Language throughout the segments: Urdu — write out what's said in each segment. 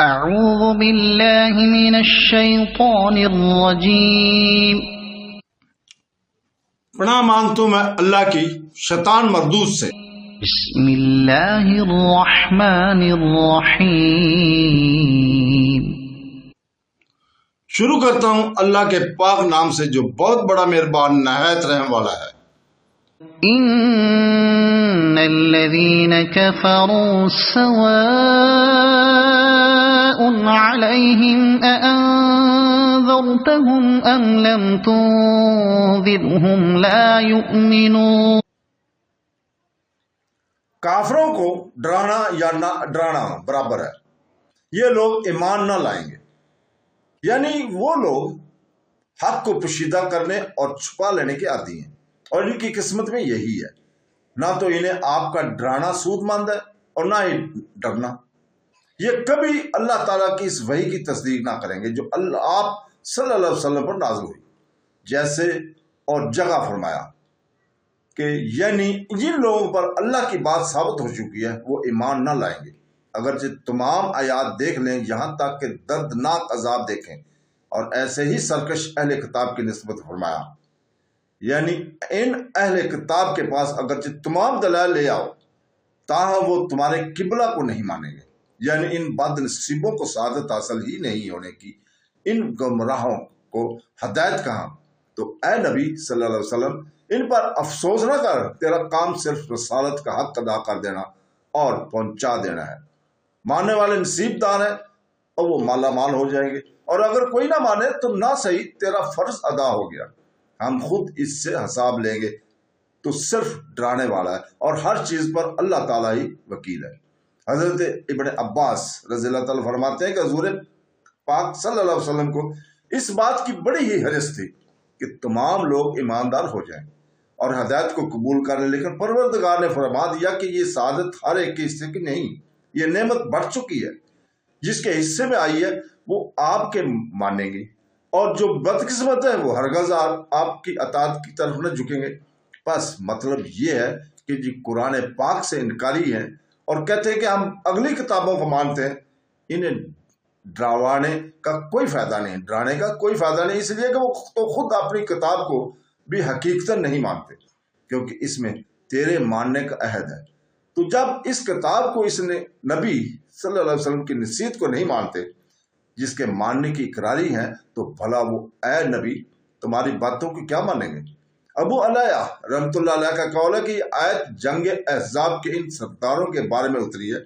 اعوذ باللہ من الشیطان الرجیم۔ پناہ مانگتا ہوں میں اللہ کی شیطان مردود سے۔ بسم اللہ الرحمن الرحیم۔ شروع کرتا ہوں اللہ کے پاک نام سے جو بہت بڑا مہربان نہایت رحم والا ہے۔ ان الذین کفروا سواء علیہم اانذرتہم ام لم تنذرہم لا یؤمنون۔ کافروں کو ڈرانا یا نہ ڈرانا برابر ہے، یہ لوگ ایمان نہ لائیں گے، یعنی وہ لوگ حق کو پوشیدہ کرنے اور چھپا لینے کے عادی ہیں، اور ان کی قسمت میں یہی ہے، نہ تو انہیں آپ کا ڈرانا سود مند ہے اور نہ ہی ڈرنا۔ یہ کبھی اللہ تعالیٰ کی اس وحی کی تصدیق نہ کریں گے جو آپ صلی اللہ علیہ وسلم پر نازل ہوئی، جیسے اور جگہ فرمایا کہ یعنی جن لوگوں پر اللہ کی بات ثابت ہو چکی ہے وہ ایمان نہ لائیں گے، اگرچہ تمام آیات دیکھ لیں یہاں تک کہ دردناک عذاب دیکھیں، اور ایسے ہی سرکش اہل کتاب کی نسبت فرمایا، یعنی ان اہل کتاب کے پاس اگرچہ تمام دلائل لے آؤ تاہم وہ تمہارے قبلہ کو نہیں مانیں گے، یعنی ان بد نصیبوں کو سعادت حاصل ہی نہیں ہونے کی، ان گمراہوں کو ہدایت کہاں۔ تو اے نبی صلی اللہ علیہ وسلم ان پر افسوس نہ کر، تیرا کام صرف رسالت کا حق ادا کر دینا اور پہنچا دینا ہے۔ ماننے والے نصیب دار ہیں اور وہ مالا مال ہو جائیں گے، اور اگر کوئی نہ مانے تو نہ صحیح تیرا فرض ادا ہو گیا، ہم خود اس سے حساب لیں گے، تو صرف ڈرانے والا ہے اور ہر چیز پر اللہ تعالیٰ ہی وکیل ہے۔ حضرت ابن عباس رضی اللہ تعالیٰ فرماتے ہیں کہ حضور پاک صلی اللہ علیہ وسلم کو اس بات کی بڑی ہی حرص تھی کہ تمام لوگ ایماندار ہو جائیں اور ہدایت کو قبول کر لیں، لیکن پروردگار نے فرما دیا کہ یہ سعادت ہر ایک کے حصے کی نہیں، یہ نعمت بڑھ چکی ہے، جس کے حصے میں آئی ہے وہ آپ کے مانیں گے، اور جو بدقسمت ہے وہ ہرگز آپ کی اطاعت کی طرف نہ جھکیں گے۔ بس مطلب یہ ہے کہ جی قرآن پاک سے انکاری ہیں اور کہتے ہیں کہ ہم اگلی کتابوں کو مانتے ہیں، انہیں ڈرانے کا کوئی فائدہ نہیں، ڈرانے کا کوئی فائدہ نہیں، اس لیے کہ وہ تو خود اپنی کتاب کو بھی حقیقتاً نہیں مانتے، کیونکہ اس میں تیرے ماننے کا عہد ہے۔ تو جب اس کتاب کو اس نے نبی صلی اللہ علیہ وسلم کی نصیحت کو نہیں مانتے جس کے ماننے کی اقراری ہیں، تو بھلا وہ اے نبی تمہاری باتوں کی کیا مانیں گے۔ ابو علیہ رحمۃ اللہ علیہ کا قول ہے کہ یہ آیت جنگ احزاب کے ان سرداروں کے بارے میں اتری ہے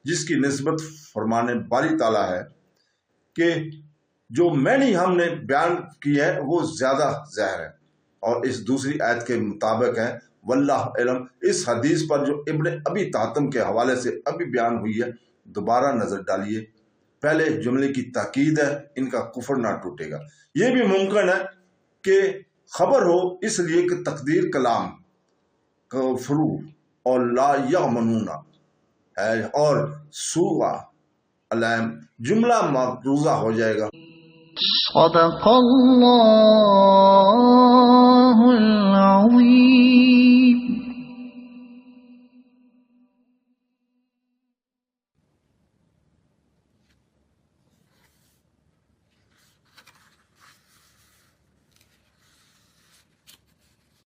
جس کی نسبت فرمانے باری تعالیٰ ہے کہ جو میں نے ہم نے بیان کی ہے وہ زیادہ زہر ہے، اور اس دوسری آیت کے مطابق ہے واللہ علم۔ اس حدیث پر جو ابن ابی تحتم کے حوالے سے ابھی بیان ہوئی ہے دوبارہ نظر ڈالیے، پہلے جملے کی تاکید ہے ان کا کفر نہ ٹوٹے گا۔ یہ بھی ممکن ہے کہ خبر ہو اس لیے کہ تقدیر کلام کفرو اور لا یغمنون ہے، اور سوغا علیم جملہ مفروضہ ہو جائے گا۔ صدق اللہ العظیم۔